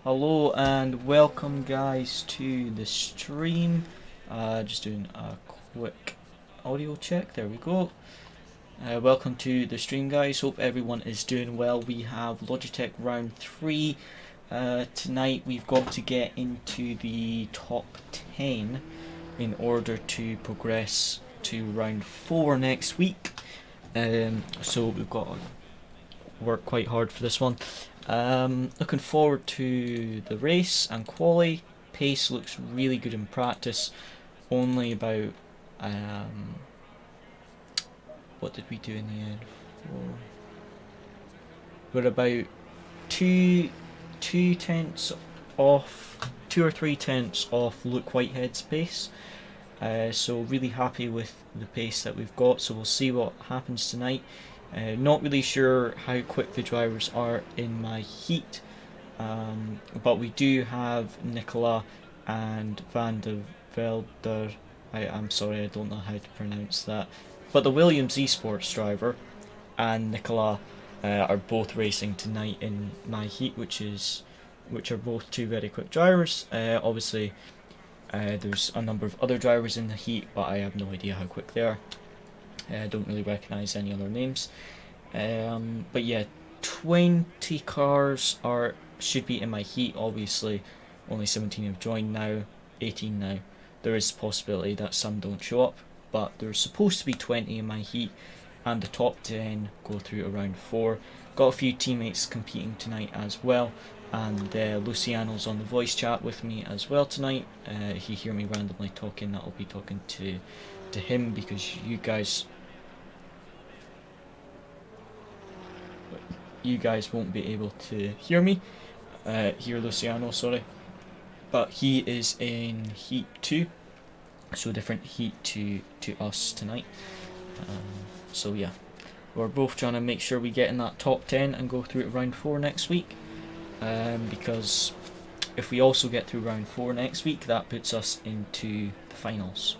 Hello and welcome guys to the stream. Just doing a quick audio check, there we go. Welcome to the stream guys, hope everyone is doing well. We have Logitech round 3. Tonight we've got to get into the top 10 in order to progress to round 4 next week. So we've got to work quite hard for this one. Looking forward to the race and quali. Pace looks really good in practice. Only about what did we do in the end? We're about 2 or 3 tenths off Luke Whitehead's pace. So really happy with the pace that we've got. So we'll see what happens tonight. Not really sure how quick the drivers are in my heat, but we do have Nicola and Van de Velder. I'm sorry, I don't know how to pronounce that. But the Williams Esports driver and Nicola are both racing tonight in my heat, which are both 2 very quick drivers. Obviously, there's a number of other drivers in the heat, but I have no idea how quick they are. I don't really recognise any other names. But yeah, 20 cars should be in my heat. Obviously, only 17 have joined now, 18 now. There is a possibility that some don't show up, but there's supposed to be 20 in my heat, and the top 10 go through to round 4. Got a few teammates competing tonight as well, and Luciano's on the voice chat with me as well tonight. If you hear me randomly talking, that'll be talking to him, because you guys won't be able to hear me, hear Luciano, sorry, but he is in heat 2, so different heat to us tonight. So yeah, we're both trying to make sure we get in that top 10 and go through to round 4 next week, because if we also get through round 4 next week, that puts us into the finals,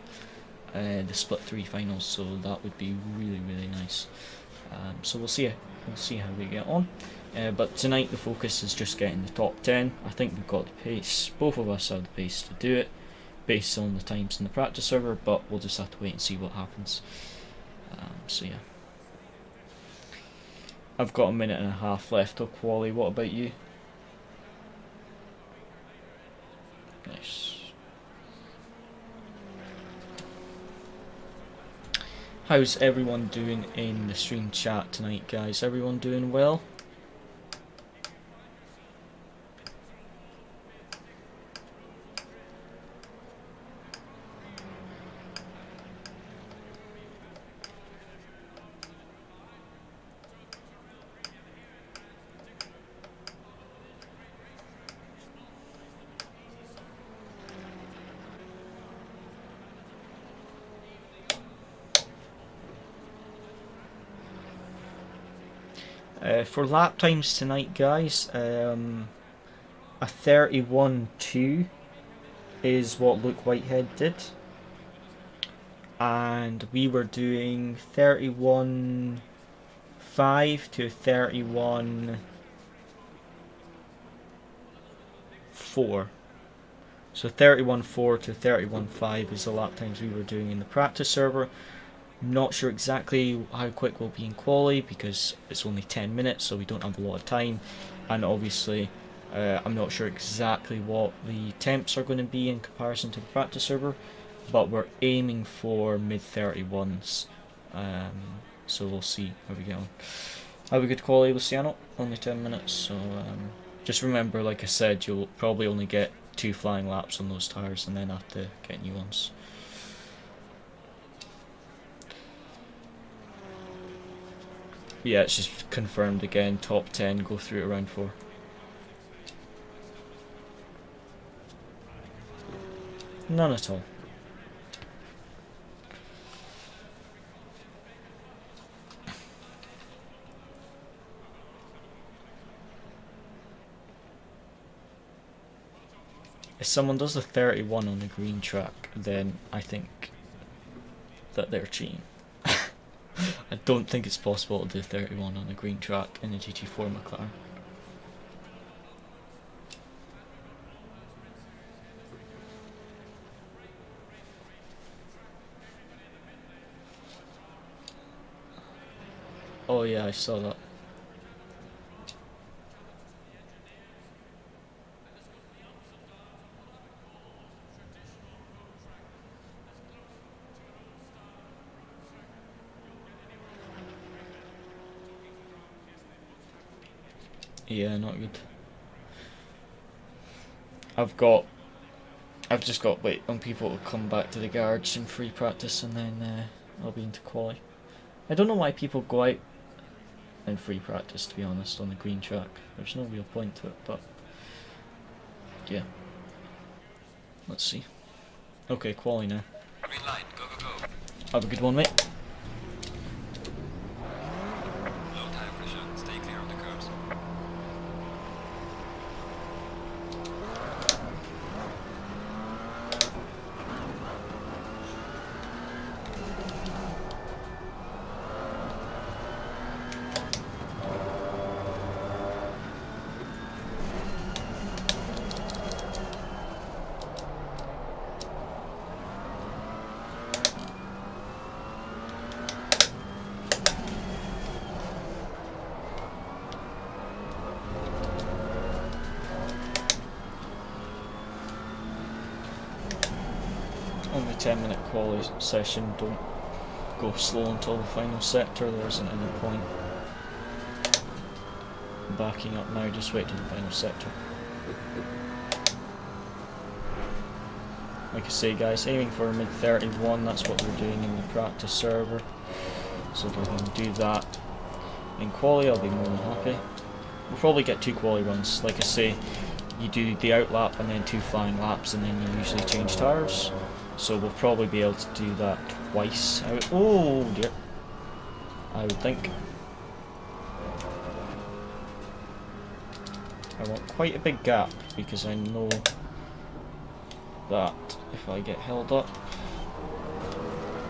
the split 3 finals, so that would be really nice. So we'll see how we get on, but tonight the focus is just getting the top 10. I think we've got the pace, both of us have the pace to do it based on the times in the practice server, but we'll just have to wait and see what happens. So yeah, I've got a minute and a half left till quali. What about you? Nice. How's everyone doing in the stream chat tonight, guys? Everyone doing well? For lap times tonight, guys, a 31.2 is what Luke Whitehead did, and we were doing 31.5 to 31.4. So 31.4 to 31.5 is the lap times we were doing in the practice server. Not sure exactly how quick we'll be in quali, because it's only 10 minutes, so we don't have a lot of time, and obviously I'm not sure exactly what the temps are going to be in comparison to the practice server, but we're aiming for mid 31s, so we'll see how we get on. Have a good quali, Luciano. Only 10 minutes, so just remember, like I said, you'll probably only get 2 flying laps on those tyres and then have to get new ones. Yeah, it's just confirmed again, top 10 go through to round 4. None at all. If someone does a 31 on the green track, then I think that they're cheating. I don't think it's possible to do 31 on the green track in a GT4 McLaren. Oh yeah, I saw that. Yeah, not good. I've just got to wait on people to come back to the garage in free practice, and then I'll be into quali. I don't know why people go out in free practice, to be honest, on the green track. There's no real point to it, but yeah. Let's see. Okay, quali now. Green light, go, go, go. Have a good one, mate. Low tire pressure, stay clear of the curbs. Only 10-minute quali session, don't go slow until the final sector, there isn't any point backing up now, just wait till the final sector. Like I say guys, aiming for a mid 31, that's what we're doing in the practice server, so if we can do that in quali I'll be more than happy. We'll probably get 2 quali runs, like I say, you do the out lap and then 2 flying laps and then you usually change tyres. So we'll probably be able to do that twice. Oh dear. I would think. I want quite a big gap because I know that if I get held up,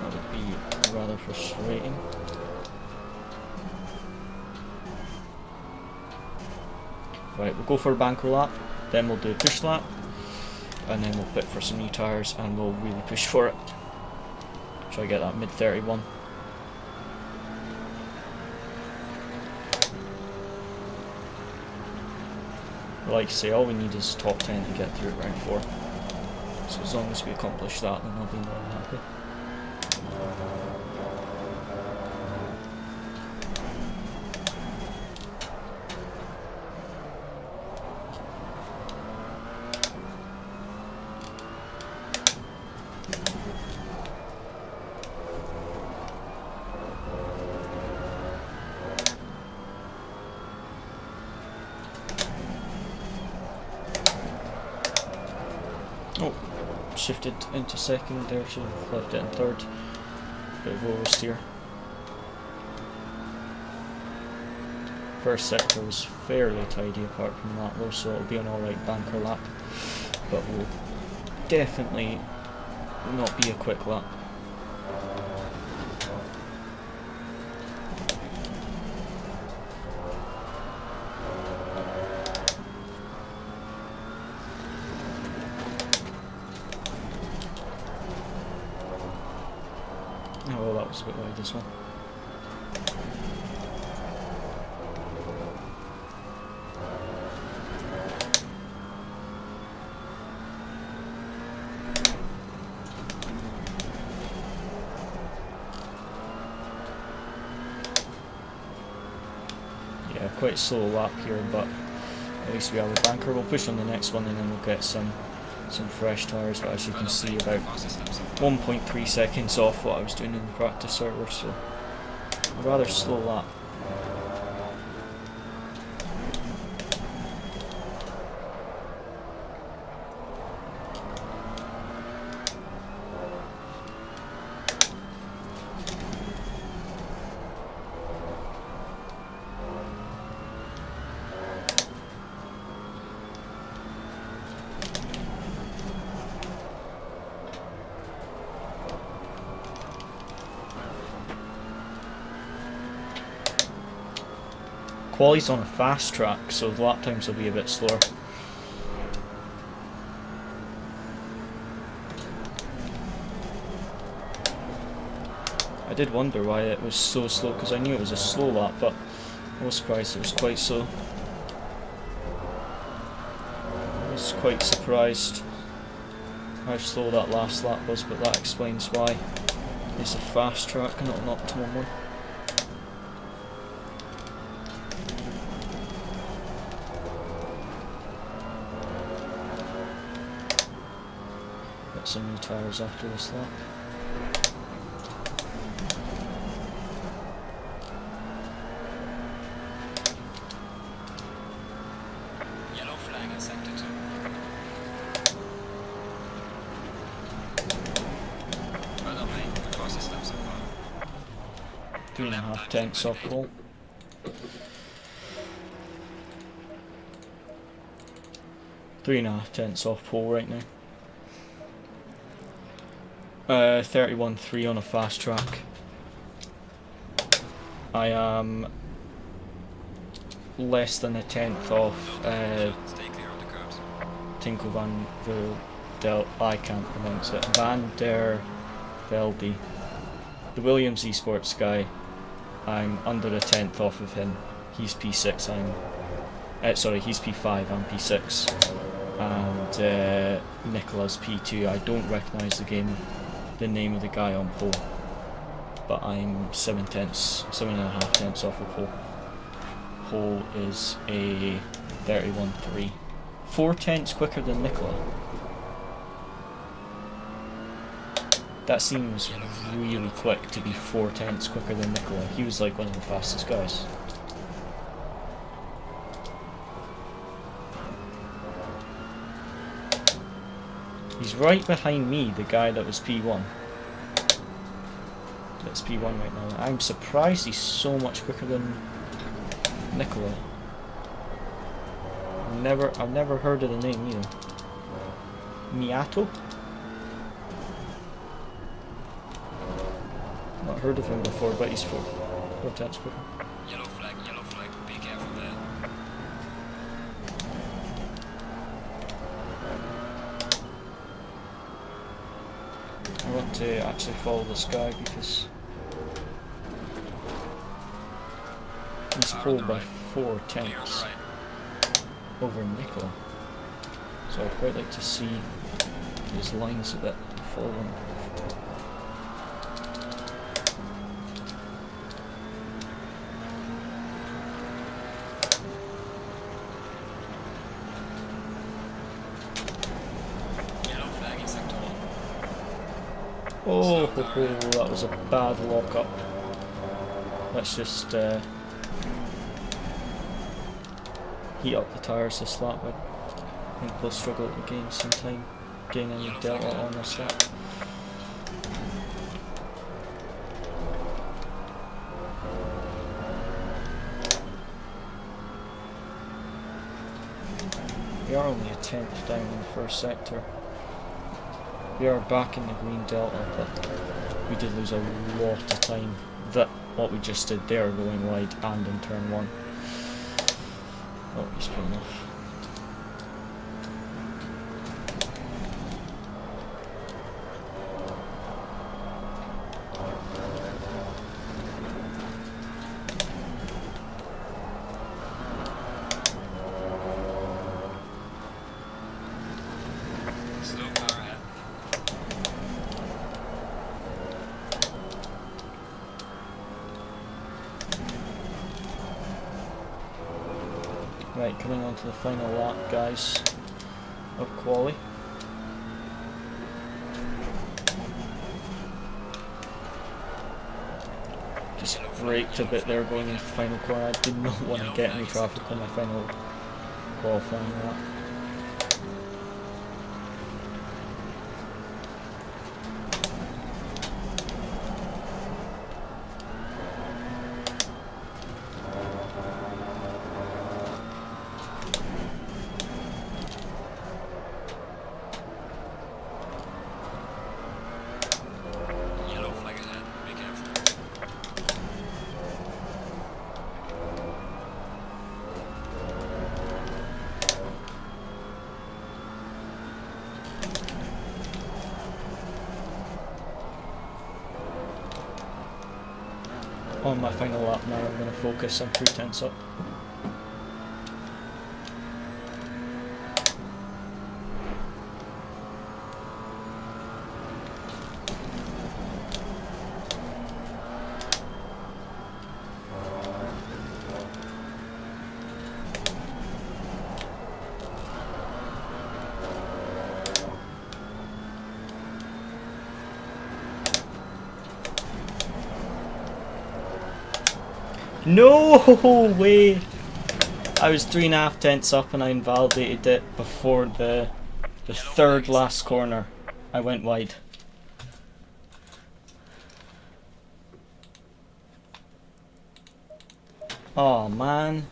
that would be rather frustrating. Right, we'll go for a banker lap, then we'll do a push lap, and then we'll pit for some new tyres and we'll really push for it. Try to get that mid 31. But like I say, all we need is top 10 to get through round 4. So as long as we accomplish that, then I'll be more than happy. Oh, shifted into second there, should have left it in third. Bit of oversteer. First sector was fairly tidy apart from that though, so it'll be an alright banker lap. But will definitely not be a quick lap. Oh, well, that was a bit wide, this one. Yeah, quite a slow lap here, but at least we have a banker. We'll push on the next one and then we'll get some fresh tyres, but as you can see, about 1.3 seconds off what I was doing in the practice server, so a rather slow lap. quali's on a fast track, so the lap times will be a bit slower. I did wonder why it was so slow, because I knew it was a slow lap, but I was surprised it was quite slow. I was quite surprised how slow that last lap was, but that explains why it's a fast track, not an optimum one. Got some new tyres after this lap. Yellow flag in sector 2. Well done, mate. The fastest lap so far. 3.5 tenths off pole. Three and a half tenths off pole right now. 31.3 on a fast track. I am less than a tenth off Stay clear of the curbs. Tinko van Del. I can't pronounce it. Van der Velde, the Williams Esports guy. I'm under a tenth off of him. He's P6. Sorry, he's P5. I'm P6. And Nicola's P2. I don't recognise the name of the guy on pole, but I'm 7.5 tenths off of pole. Pole is a 31.3, 4 tenths quicker than Nicola. That seems really quick to be 4 tenths quicker than Nicola. He was like one of the fastest guys. He's right behind me, the guy that was P1. That's P1 right now. I'm surprised he's so much quicker than Nicola. I've never heard of the name either. Miato? Not heard of him before, but he's 4 tenths quicker. Yellow flag, be careful there. I want to actually follow this guy because he's pulled by 4 tenths over Nicola. So I'd quite like to see his lines a bit to follow him. Oh, that was a bad lock-up. Let's just heat up the tyres this lap. I think we'll struggle to gain some time, gain any delta on this lap. We are only a tenth down in the first sector. We are back in the green delta, but we did lose a lot of time. That what we just did there, going wide and in turn 1. Oh, he's pulling off. Right, coming on to the final lap, guys, of quali. Just braked a bit there going into the final corner. I did not want to get any traffic on my final qualifying lap. on my final lap now. I'm going to focus on 3 tenths up. No way! I was 3.5 tenths up and I invalidated it before the third last corner. I went wide. Oh man.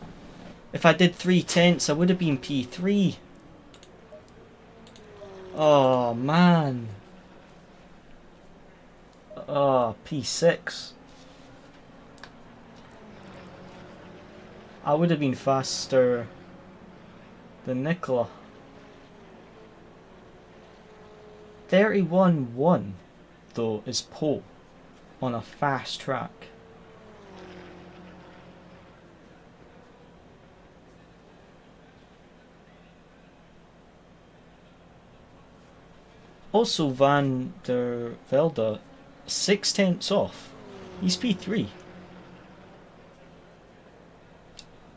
If I did 3 tenths I would have been P3. Oh man. Oh, P6. I would have been faster than Nicola. 31.1 though is pole on a fast track. Also Van der Velde, 6 tenths off. He's P3.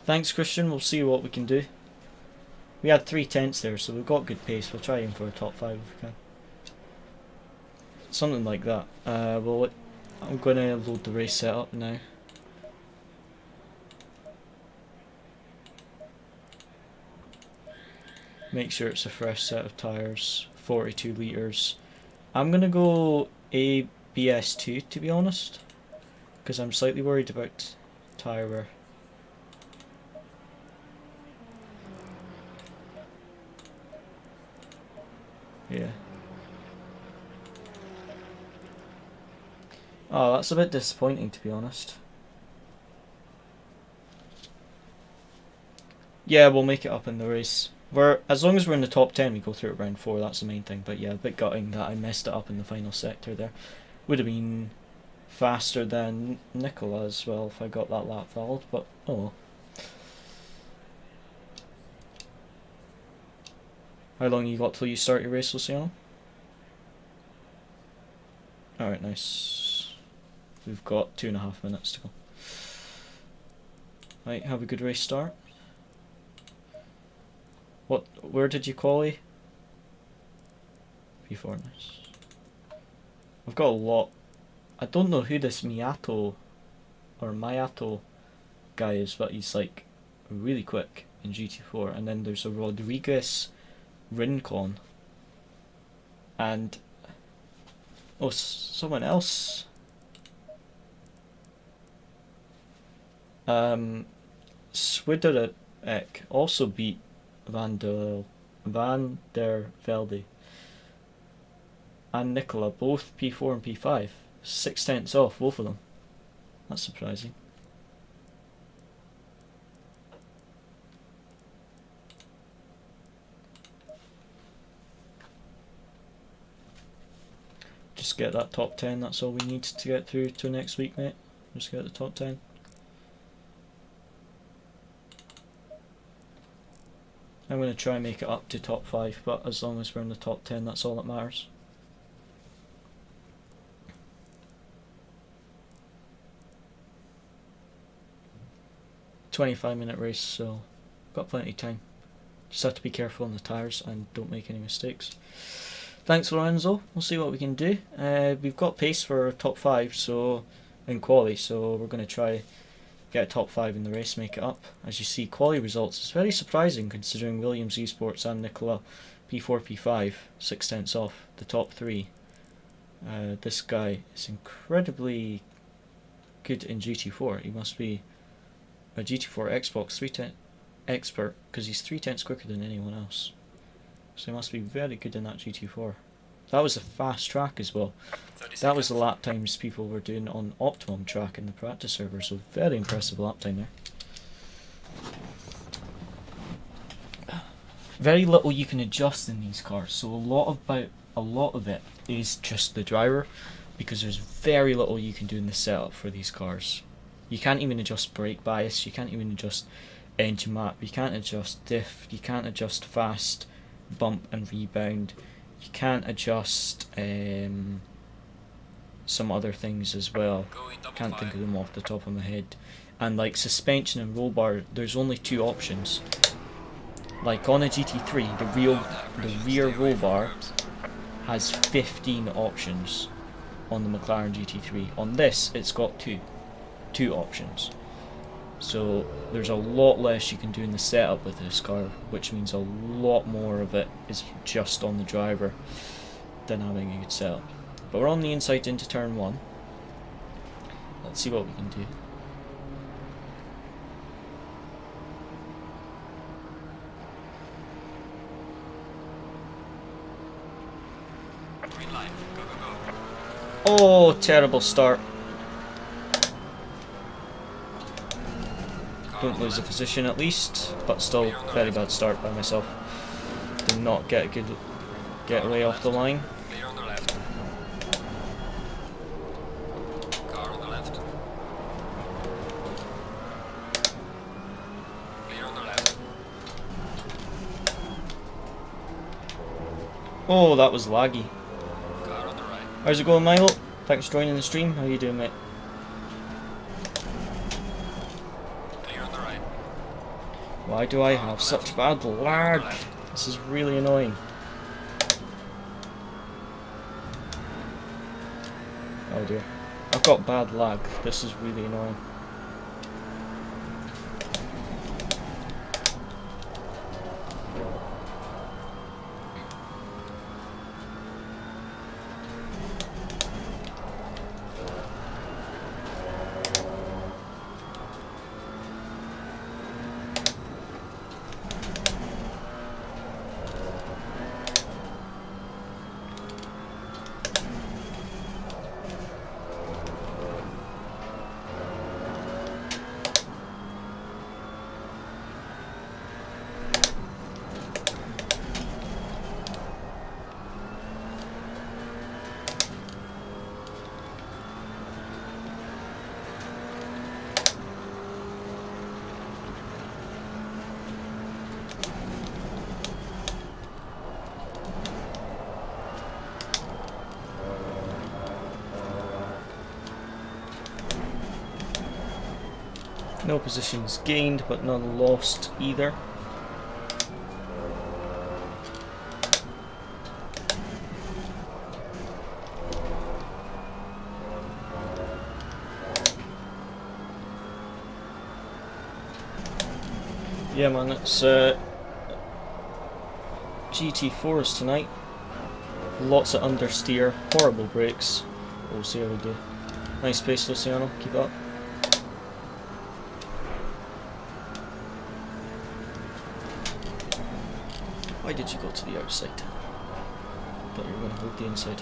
Thanks Christian, we'll see what we can do. We had 3 tenths there, so we've got good pace. We'll try aim for a top 5 if we can. Something like that. Well, I'm going to load the race setup now. Make sure it's a fresh set of tyres, 42 litres. I'm going to go ABS2 to be honest, because I'm slightly worried about tyre wear. Yeah. Oh, that's a bit disappointing to be honest. Yeah, we'll make it up in the race. As long as we're in the top 10 we go through at round 4, that's the main thing. But yeah, a bit gutting that I messed it up in the final sector there. Would have been faster than Nicola as well if I got that lap valid, but oh well. How long you got till you start your race, Luciano? Alright, nice. We've got 2.5 minutes to go. Right, have a good race start. Where did you quali? P4, nice. I've got a lot. I don't know who this Miyato or Mayato guy is, but he's like really quick in GT4. And then there's a Rodriguez Rincon and someone else. Swiderek also beat Van der Velde and Nicola, both P4 and P5. 6 tenths off, both of them. That's surprising. Just get that top 10, that's all we need to get through to next week, mate. Just get the top 10. I'm going to try and make it up to top 5, but as long as we're in the top 10, that's all that matters. "25-minute race, so got plenty of time. Just have to be careful on the tyres and don't make any mistakes." Thanks Lorenzo, we'll see what we can do. We've got pace for top 5 so in quali, so we're going to try get a top 5 in the race, make it up. As you see, quali results is very surprising considering Williams Esports and Nicola P4 P5 6 tenths off the top 3. This guy is incredibly good in GT4. He must be a GT4 Xbox 310 expert because he's 3 tenths quicker than anyone else. So he must be very good in that GT4. That was a fast track as well. That was the lap times people were doing on Optimum track in the practice server, so very impressive lap time there. Very little you can adjust in these cars, so a lot of it is just the driver, because there's very little you can do in the setup for these cars. You can't even adjust brake bias, you can't even adjust engine map, you can't adjust diff, you can't adjust fast, bump and rebound, you can't adjust some other things as well. Can't think of them off the top of my head. And like suspension and roll bar, there's only 2 options. Like on a GT3, the rear roll bar has 15 options on the McLaren GT3. On this, it's got two options. So there's a lot less you can do in the setup with this car, which means a lot more of it is just on the driver than having a good setup. But we're on the inside into turn 1. Let's see what we can do. Green light. Go, go, go. Oh, terrible start. Don't lose the position at least, but still very bad start by myself. Did not get a good getaway off the line. Clear on the left. Car on the left. Clear on the left. Oh, that was laggy. Car on the right. How's it going, Milo? Thanks for joining the stream. How you doing, mate? Clear on the right. Why do I have such bad lag? This is really annoying. Oh dear. I've got bad lag. This is really annoying. No positions gained, but none lost either. Yeah man, it's GT4s tonight. Lots of understeer, horrible brakes. We'll see how we do. Nice pace, Luciano, keep up. Why did you go to the outside? Thought you were going to hold the inside.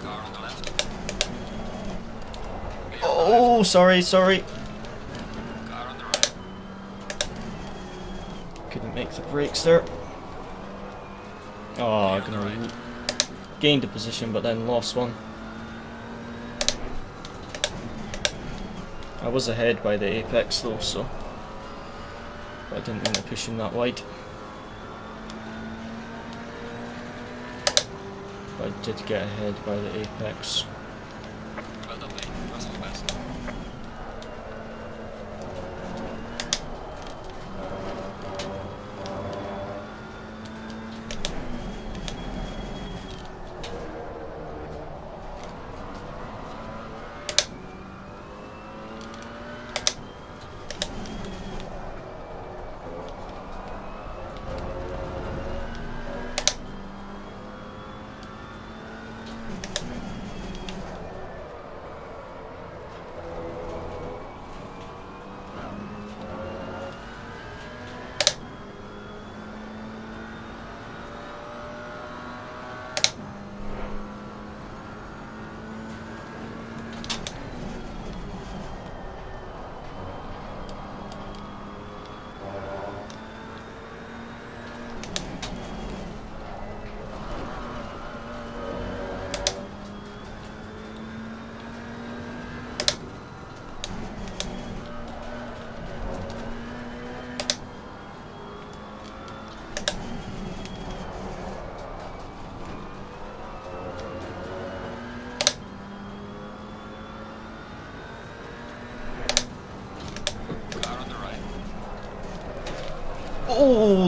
Car on the left. Oh, sorry. Car on the right. Couldn't make the brakes there. Oh, I'm gonna gained a position but then lost one. I was ahead by the apex though, so but I didn't want to push him that wide. But I did get ahead by the apex. Well done, mate. Russell West.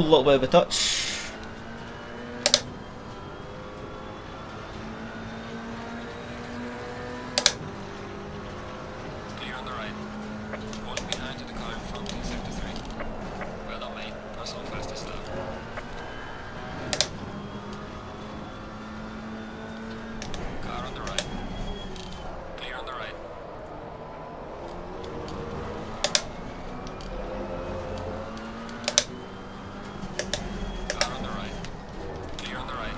little bit of a touch. Clear on the right. Falling behind to the car in front in sector 3. Well done, mate. Personal fastest lap. Car on the right. Clear on the right. Car on the right. Clear on the right.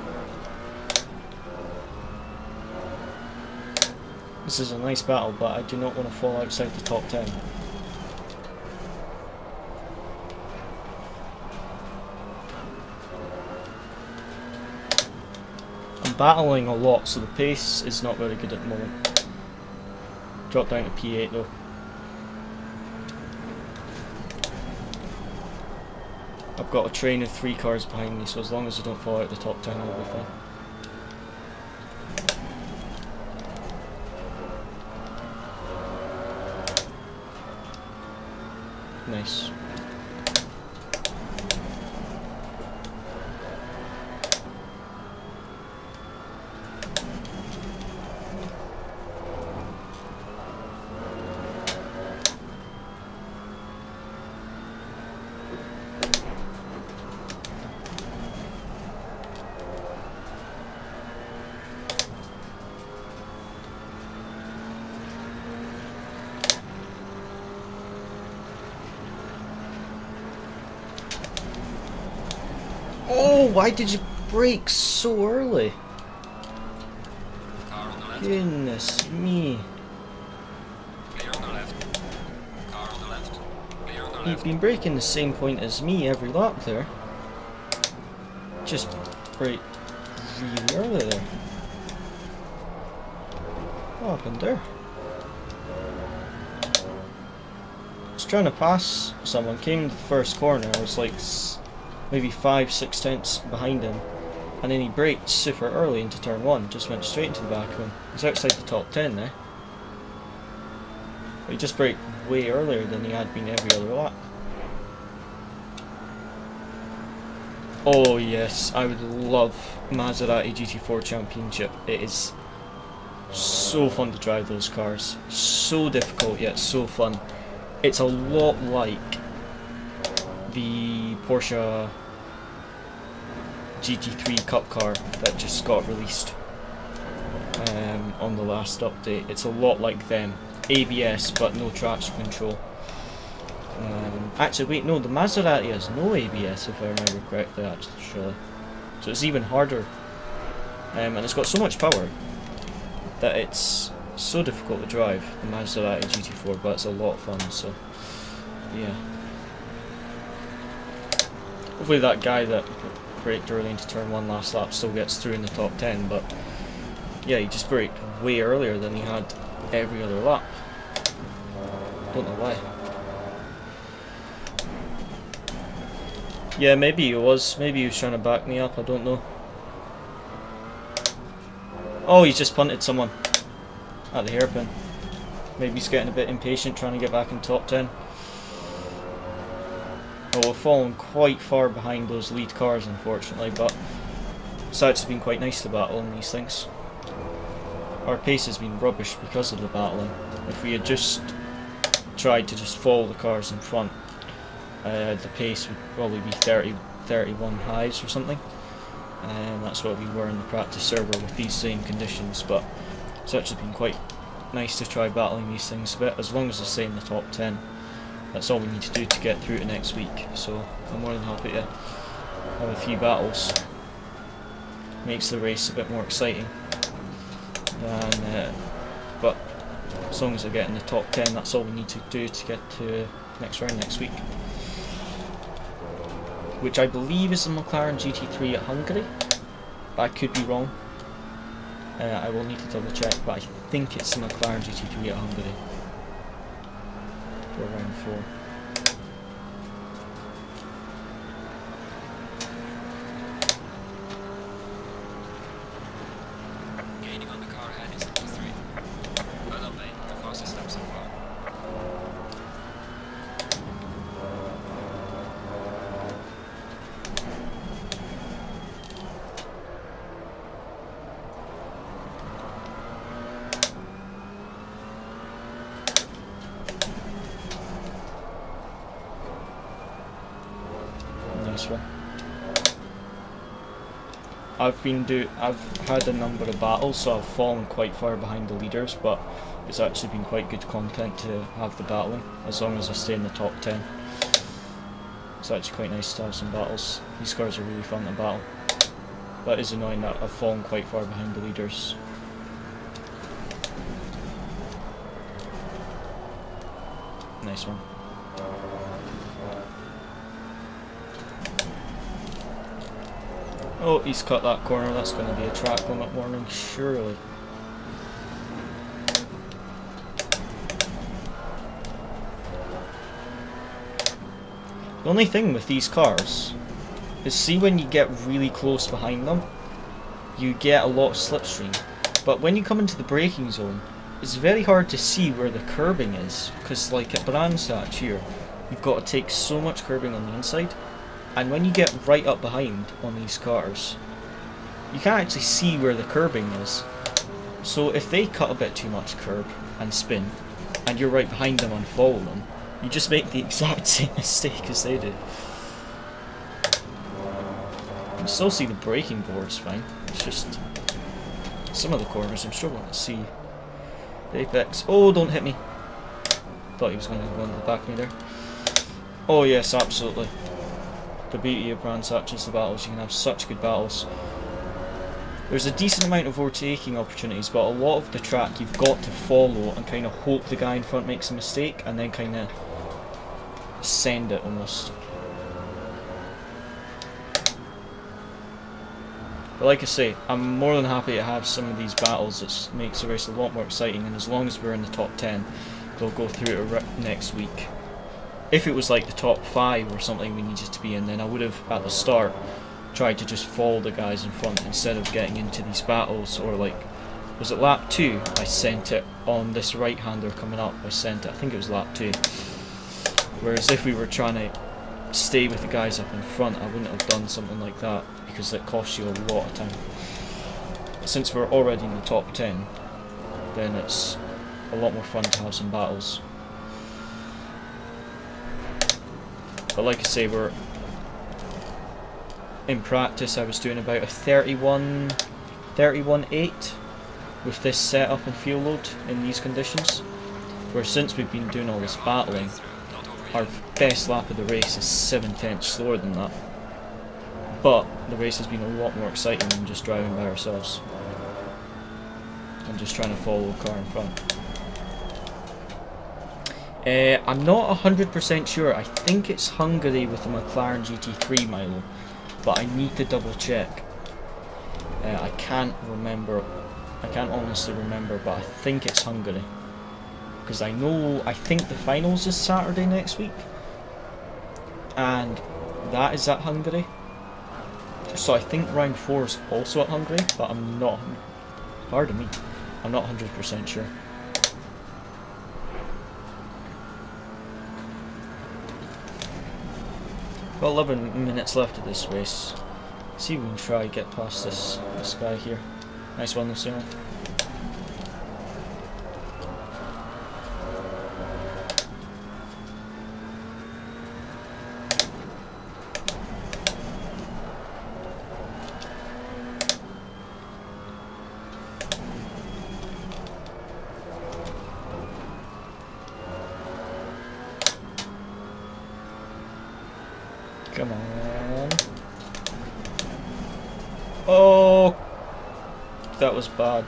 This is a nice battle, but I do not want to fall outside the top 10. I'm battling a lot, so the pace is not very good at the moment. Drop down to P8 though. I've got a train of 3 cars behind me, so as long as I don't fall out the top 10, I'll be fine. Nice. Oh, why did you brake so early? Car on the left. Goodness me. Clear on the left. Car on the left. Clear on the You've left. been braking the same point as me every lap there. Just brake really early there. What happened there? I was trying to pass someone, came to the first corner, I was like maybe 5-6 tenths behind him, and then he braked super early into turn 1, just went straight into the back of him. He's outside the top 10 now. But he just braked way earlier than he had been every other lap. Oh yes, I would love Maserati GT4 Championship. It is so fun to drive those cars. So difficult yet so fun. It's a lot like the Porsche GT3 Cup car that just got released on the last update. It's a lot like them. ABS but no traction control. Actually wait, no, the Maserati has no ABS if I remember correctly actually. So it's even harder. And it's got so much power that it's so difficult to drive, the Maserati GT4, but it's a lot of fun, so yeah. Hopefully that guy that braked early into turn 1 last lap still gets through in the top 10, but yeah, he just braked way earlier than he had every other lap. Don't know why. Yeah, maybe he was trying to back me up, I don't know. Oh, he's just punted someone at the hairpin. Maybe he's getting a bit impatient trying to get back in top 10. Oh, we've fallen quite far behind those lead cars unfortunately, but it's actually been quite nice to battle in these things. Our pace has been rubbish because of the battling. If we had just tried to just follow the cars in front, the pace would probably be 31 highs or something. That's what we were in the practice server with these same conditions, but it's actually been quite nice to try battling these things a bit, as long as they stay in the top 10. That's all we need to do to get through to next week, so I'm more than happy to have a few battles. Makes the race a bit more exciting. But as long as I get in the top 10, that's all we need to do to get to next round next week. Which I believe is the McLaren GT3 at Hungary, but I could be wrong. I will need to double check, but I think it's the McLaren GT3 at Hungary for round 4. Gaining on the car ahead in sector 3. Well done, mate. The fastest lap so far. I've had a number of battles, so I've fallen quite far behind the leaders, but it's actually been quite good content to have the battling, as long as I stay in the top 10. It's actually quite nice to have some battles. These cars are really fun to battle. But it is annoying that I've fallen quite far behind the leaders. Nice one. Oh, he's cut that corner. That's going to be a track limit warning, surely. The only thing with these cars is, see, when you get really close behind them, you get a lot of slipstream. But when you come into the braking zone, it's very hard to see where the curbing is, because like at Brandstad here, you've got to take so much curbing on the inside, and when you get right up behind on these cars, you can't actually see where the curbing is. So if they cut a bit too much curb and spin, and you're right behind them and follow them, you just make the exact same mistake as they did. You can still see the braking boards fine, it's just some of the corners I'm struggling to see. The apex. Oh, don't hit me. Thought he was going to go into the back of me there. Oh yes, absolutely. The beauty of Brandstad is the battles. You can have such good battles. There's a decent amount of overtaking opportunities, but a lot of the track you've got to follow and kind of hope the guy in front makes a mistake and then kind of send it almost. But like I say, I'm more than happy to have some of these battles. It makes the race a lot more exciting, and as long as we're in the top 10, they'll go through it next week. If it was like the top 5 or something we needed to be in, then I would have, at the start, tried to just follow the guys in front instead of getting into these battles. Or like, was it lap 2? I sent it on this right-hander coming up. I think it was lap 2. Whereas if we were trying to stay with the guys up in front, I wouldn't have done something like that, because it costs you a lot of time. But since we're already in the top 10, then it's a lot more fun to have some battles. But like I say, we're in practice. I was doing about a 31.8 with this setup and fuel load in these conditions. Where since we've been doing all this battling, our best lap of the race is 7/10 slower than that. But the race has been a lot more exciting than just driving by ourselves and just trying to follow a car in front. I'm not 100% sure. I think it's Hungary with the McLaren GT3 Milo, but I need to double check. I can't remember. I can't honestly remember, but I think it's Hungary. Because I think the finals is Saturday next week, and that is at Hungary. So I think round 4 is also at Hungary, but I'm not, pardon me, I'm not 100% sure. Got 11 minutes left of this race. See if we can try get past this guy here. Nice one, Luciano. Come on. Oh, that was bad.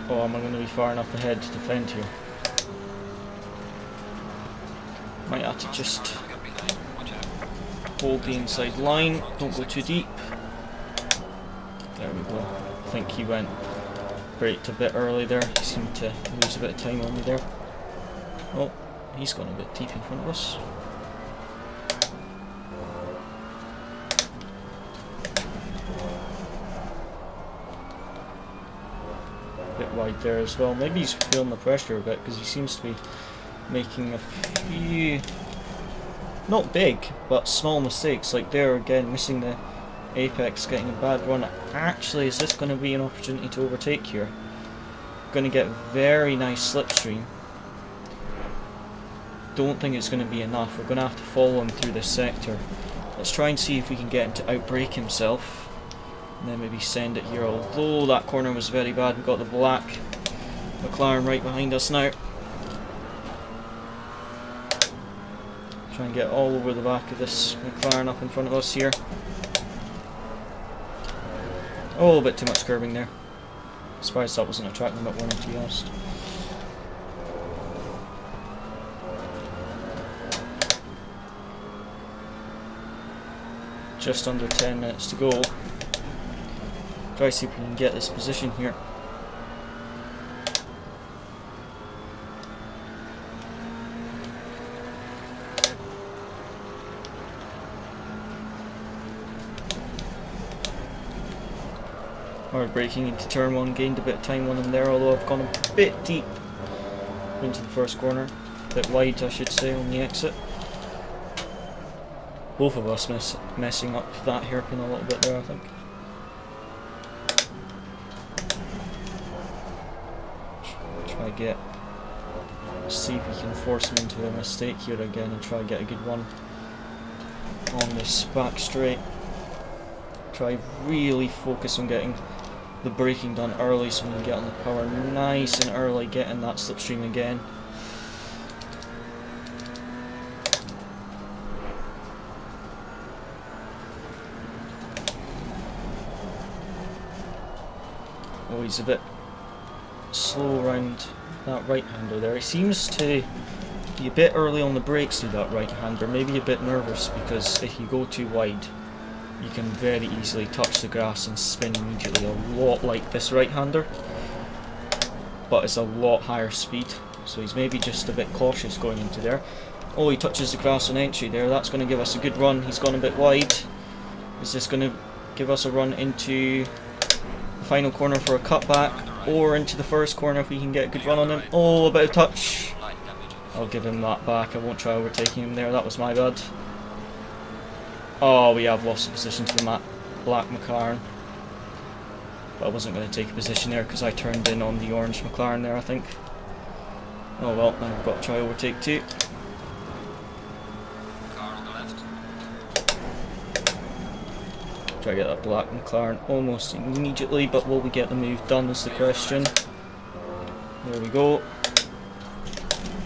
Oh, am I going to be far enough ahead to defend here? Might have to just hold the inside line, don't go too deep. There we go. I think he went braked a bit early there. He seemed to lose a bit of time on me there. Oh, he's gone a bit deep in front of us. A bit wide there as well. Maybe he's feeling the pressure a bit, because he seems to be making a few, not big, but small mistakes. Like there again, missing the apex, getting a bad run. Actually, is this going to be an opportunity to overtake here? Going to get very nice slipstream. Don't think it's going to be enough. We're going to have to follow him through this sector Let's try and see if we can get him to outbrake himself, and then maybe send it here. Although that corner was very bad, we've got the black McLaren right behind us now. Try and get all over the back of this McLaren up in front of us here. Oh, a bit too much curving there. Surprised that wasn't a track limit warning, to be honest. Just under 10 minutes to go. Try to see if we can get this position here. Hard braking into turn 1, gained a bit of time on him there, although I've gone a bit deep into the first corner. A bit wide, I should say, on the exit. Both of us messing up that hairpin a little bit there, I think. Try get, see if we can force him into a mistake here again and try to get a good run on this back straight. Try really focus on getting the braking done early so we can get on the power nice and early, get in that slipstream again. Oh, he's a bit slow around that right-hander there. He seems to be a bit early on the brakes through that right-hander, maybe a bit nervous, because if you go too wide you can very easily touch the grass and spin immediately, a lot like this right-hander, but it's a lot higher speed, so he's maybe just a bit cautious going into there. Oh, he touches the grass on entry there, that's going to give us a good run. He's gone a bit wide. Is this going to give us a run into the final corner for a cutback, or into the first corner if we can get a good run on him? Oh, a bit of touch. I'll give him that back, I won't try overtaking him there, that was my bad. Oh, we have lost the position to the black McLaren. But I wasn't going to take a position there because I turned in on the orange McLaren there, I think. Oh well, now we've got to try overtake too. Car on the left. Try to get that black McLaren almost immediately, but will we get the move done is the question. There we go.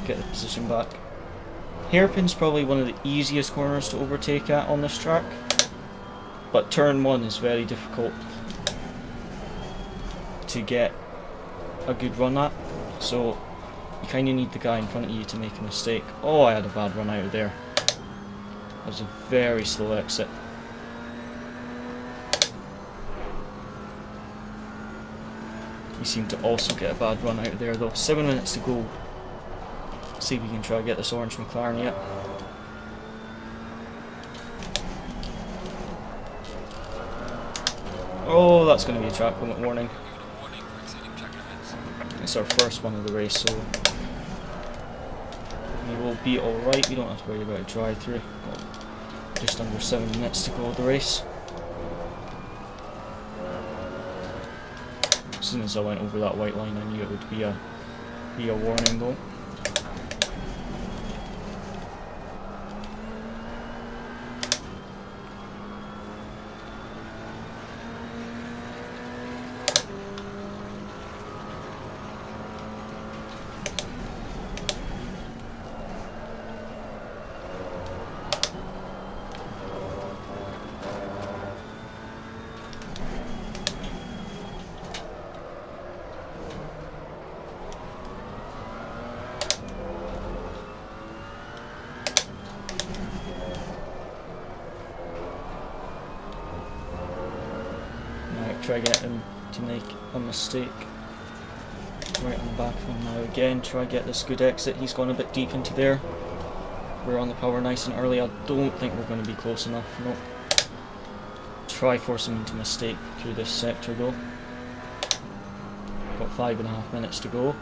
Get the position back. Hairpin's probably one of the easiest corners to overtake at on this track, but turn 1 is very difficult to get a good run at, so you kind of need the guy in front of you to make a mistake. Oh, I had a bad run out of there. That was a very slow exit. You seem to also get a bad run out of there though. 7 minutes to go. See if we can try to get this orange McLaren yet. Oh, that's going to be a track limit warning. It's our first one of the race, so we will be alright. We don't have to worry about a drive-through. Just under 7 minutes to go of the race. As soon as I went over that white line, I knew it would be a warning though. Try get him to make a mistake right on the back of him now again. Try get this good exit. He's gone a bit deep into there. We're on the power nice and early. I don't think we're going to be close enough. Nope. Try force him into mistake through this sector though. Got 5.5 minutes to go.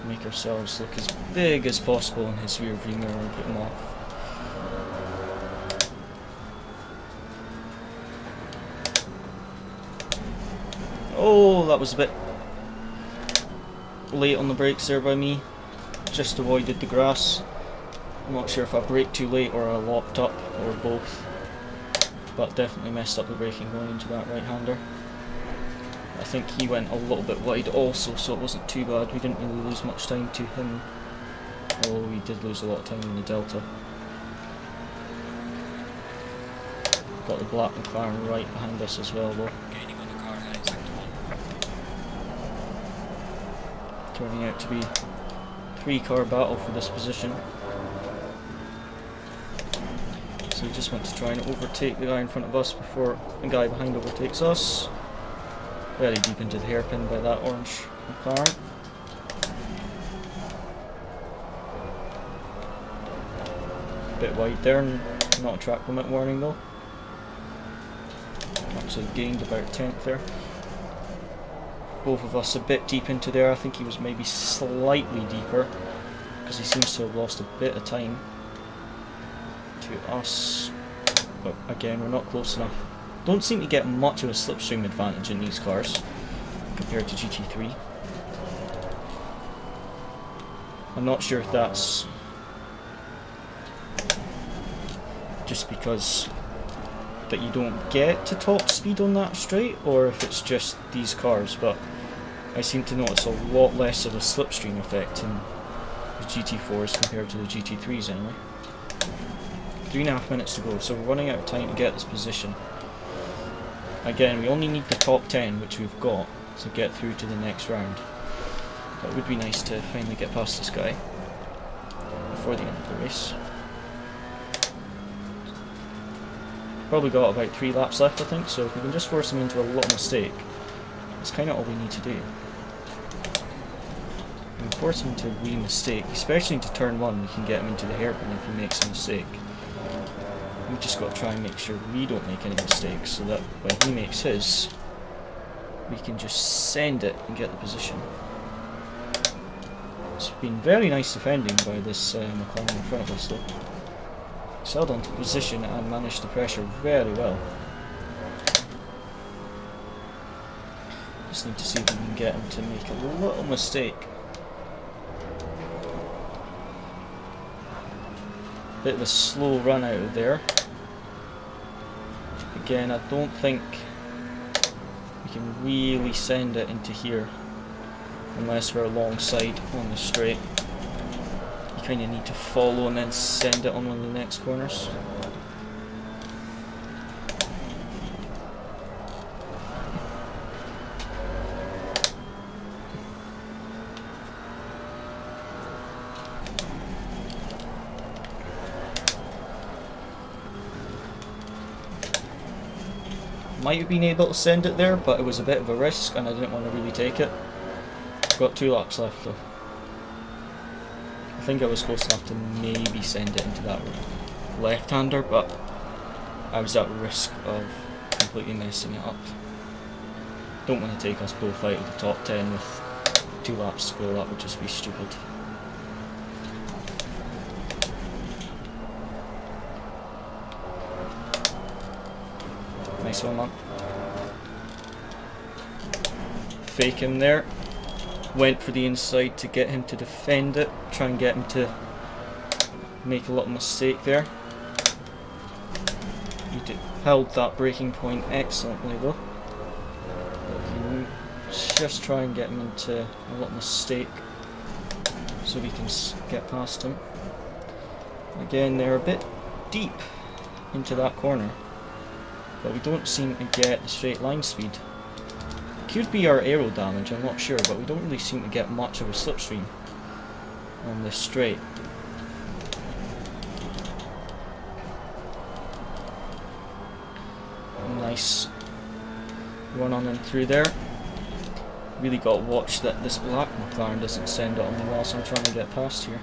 Make ourselves look as big as possible in his rear view mirror and put him off. Oh, that was a bit late on the brakes there by me. Just avoided the grass. I'm not sure if I braked too late or I locked up or both. But definitely messed up the braking going into that right-hander. I think he went a little bit wide also, so it wasn't too bad. We didn't really lose much time to him. Although we did lose a lot of time in the Delta. Got the black McLaren right behind us as well though. Gaining on the car heading sector 1. Turning out to be a 3-car battle for this position. So we just want to try and overtake the guy in front of us before the guy behind overtakes us. Very deep into the hairpin by that orange McLaren. Bit wide there, and not a track limit warning though. Actually gained about a tenth there. Both of us a bit deep into there. I think he was maybe slightly deeper because he seems to have lost a bit of time to us. But again, we're not close enough. Don't seem to get much of a slipstream advantage in these cars compared to GT3. I'm not sure if that's just because that you don't get to top speed on that straight, or if it's just these cars, but I seem to notice a lot less of a slipstream effect in the GT4s compared to the GT3s anyway. 3.5 minutes to go, so we're running out of time to get this position. Again, we only need the top 10, which we've got, to get through to the next round. But it would be nice to finally get past this guy before the end of the race. Probably got about 3 laps left, I think, so if we can just force him into a little mistake, that's kind of all we need to do. We can force him into a wee mistake, especially into turn 1, we can get him into the hairpin if he makes a mistake. We've just got to try and make sure we don't make any mistakes, so that when he makes his, we can just send it and get the position. It's been very nice defending by this McLaren in front of us though. He's held on to position and managed the pressure very well. Just need to see if we can get him to make a little mistake. Bit of a slow run out of there. Again, I don't think we can really send it into here unless we're alongside on the straight. You kind of need to follow and then send it on one of the next corners. Might have been able to send it there, but it was a bit of a risk and I didn't want to really take it. Got 2 laps left though. I think I was close enough to maybe send it into that left-hander, but I was at risk of completely messing it up. Don't want to take us both out of the top 10 with 2 laps to go, that would just be stupid. Nice one, man. Fake him there. Went for the inside to get him to defend it. Try and get him to make a little mistake there. He held that braking point excellently though. But we can just try and get him into a little mistake so we can get past him. Again, they're a bit deep into that corner, but we don't seem to get the straight line speed. Could be our aero damage, I'm not sure, but we don't really seem to get much of a slipstream on this straight. Nice run on and through there. Really got to watch that this black McLaren doesn't send it on me whilst I'm trying to get past here.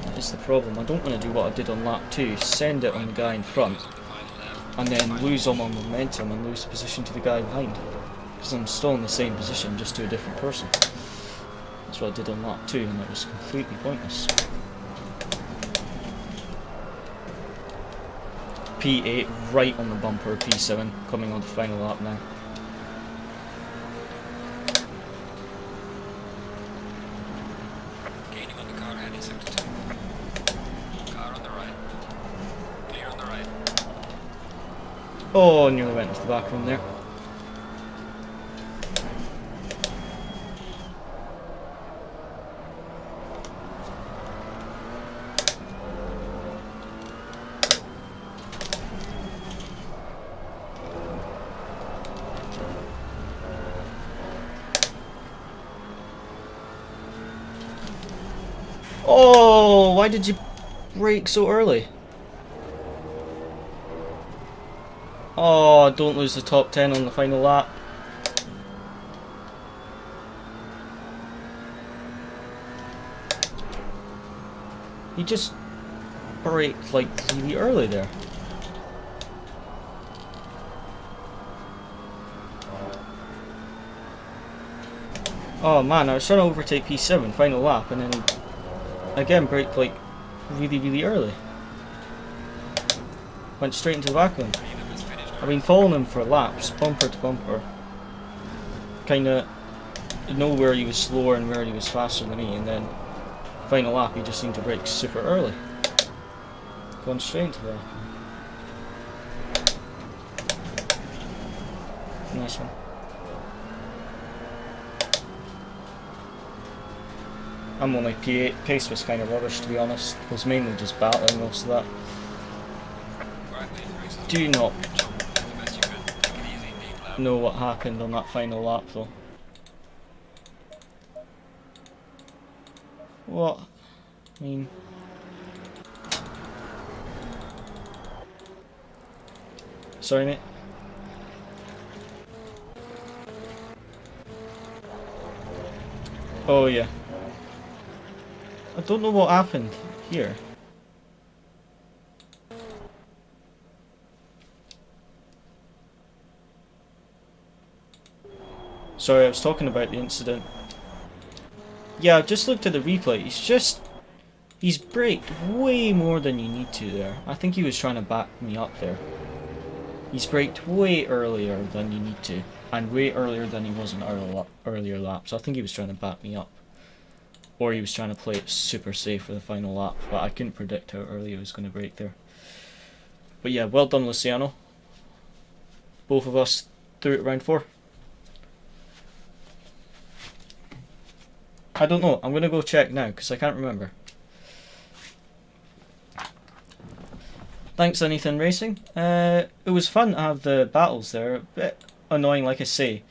That is the problem. I don't want to do what I did on lap 2, send it on the guy in front and then lose all my momentum and lose the position to the guy behind, because I'm still in the same position, just to a different person. That's what I did on lap 2 and that was completely pointless. P8 right on the bumper, P7 coming on the final lap now. Gaining on the car ahead in sector 2. Car on the right. Clear on the right. Oh, nearly went into the back room there. Oh, why did you brake so early? Oh, don't lose the top 10 on the final lap. He just braked like really early there. Oh man, I was trying to overtake P7 final lap and then again braked like really early. Went straight into the back of him. I've been following him for laps, bumper to bumper. Kinda know where he was slower and where he was faster than me, and then final lap he just seemed to brake super early. Going straight into the back. Nice one. I'm only P8. Pace was kind of rubbish, to be honest. I was mainly just battling most of that. Do not know what happened on that final lap, though. What? I mean... Sorry, mate. Oh, yeah. I don't know what happened here. Sorry, I was talking about the incident. Yeah, I've just looked at the replay. He's braked way more than you need to there. I think he was trying to back me up there. He's braked way earlier than you need to. And way earlier than he was in earlier laps. I think he was trying to back me up. Or he was trying to play it super safe for the final lap. But I couldn't predict how early he was going to brake there. But yeah, well done, Luciano. Both of us through it round 4. I don't know. I'm going to go check now because I can't remember. Thanks, Anything Racing. It was fun to have the battles there. A bit annoying, like I say,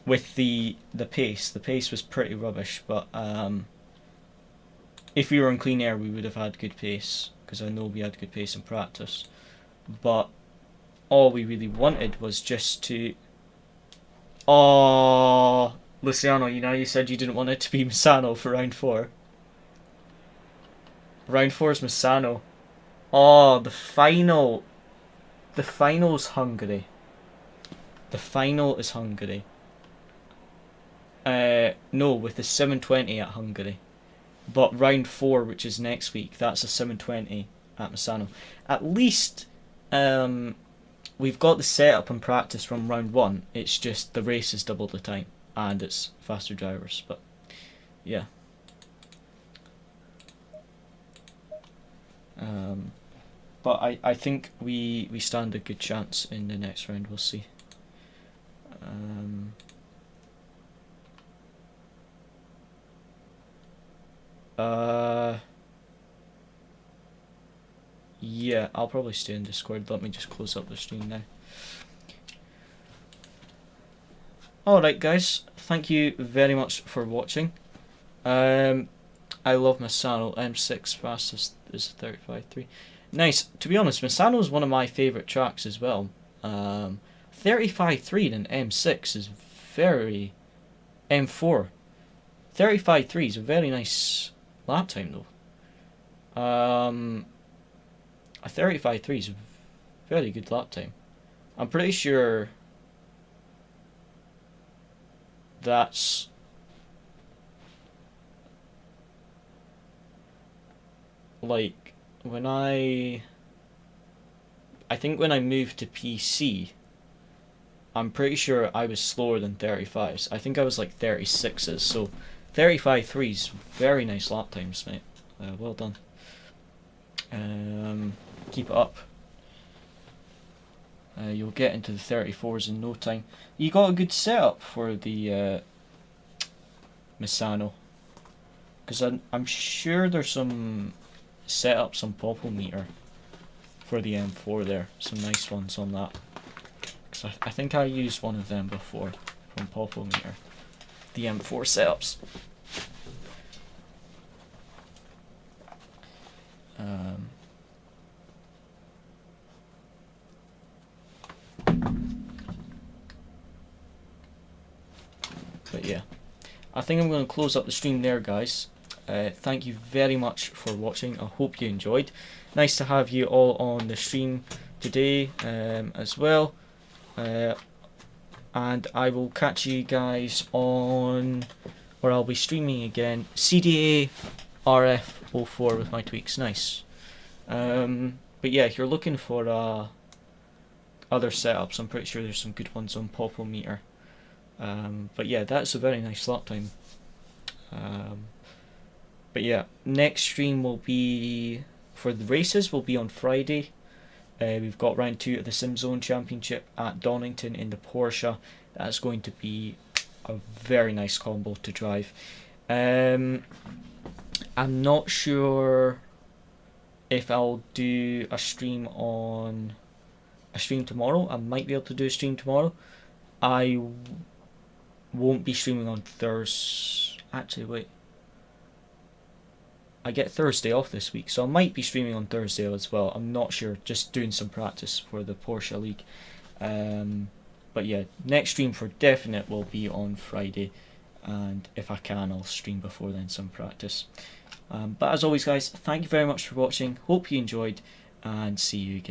with the pace. The pace was pretty rubbish, but if we were in clean air, we would have had good pace because I know we had good pace in practice. But all we really wanted was just to... Oh, Luciano, you know, you said you didn't want it to be Misano for round 4. Round 4 is Misano. Oh, the final. The final's Hungary. The final is Hungary. No, with the 720 at Hungary. But round 4, which is next week, that's a 720 at Misano. At least we've got the setup and practice from round 1. It's just the race is double the time. And it's faster drivers. But, yeah. But I think we stand a good chance in the next round. We'll see. Yeah, I'll probably stay in Discord. Let me just close up the stream now. Alright guys, thank you very much for watching. I love Misano. M6 fastest is 35.3. Nice. To be honest, Misano is one of my favourite tracks as well. 35.3 and M6 is very... M4. 35.3 is a very nice lap time though. A 35.3 is a very good lap time. I'm pretty sure that's... like... when I think when I moved to PC, I'm pretty sure I was slower than 35s. I think I was like 36s, so 35.3's very nice lap times, mate. Well done. Keep it up. You'll get into the 34s in no time. You got a good setup for the Misano, because I'm sure there's some setups on Popometer for the M4 there. Some nice ones on that. Because I think I used one of them before from Popometer. The M4 setups. But yeah, I think I'm going to close up the stream there, guys. Thank you very much for watching. I hope you enjoyed. Nice to have you all on the stream today as well. And I will catch you guys on where I'll be streaming again. CDA RF04 with my tweaks. Nice. But yeah, if you're looking for other setups, I'm pretty sure there's some good ones on Popometer. But yeah, that's a very nice lap time. But yeah, next stream will be for the races. Will be on Friday. We've got round 2 of the SimZone Championship at Donington in the Porsche. That's going to be a very nice combo to drive. I'm not sure if I'll do a stream tomorrow. I might be able to do a stream tomorrow. I won't be streaming on Thursday. Actually, wait. I get Thursday off this week, so I might be streaming on Thursday as well. I'm not sure, just doing some practice for the Porsche League. But yeah, next stream for definite will be on Friday, and if I can, I'll stream before then some practice. But as always, guys, thank you very much for watching. Hope you enjoyed, and see you again.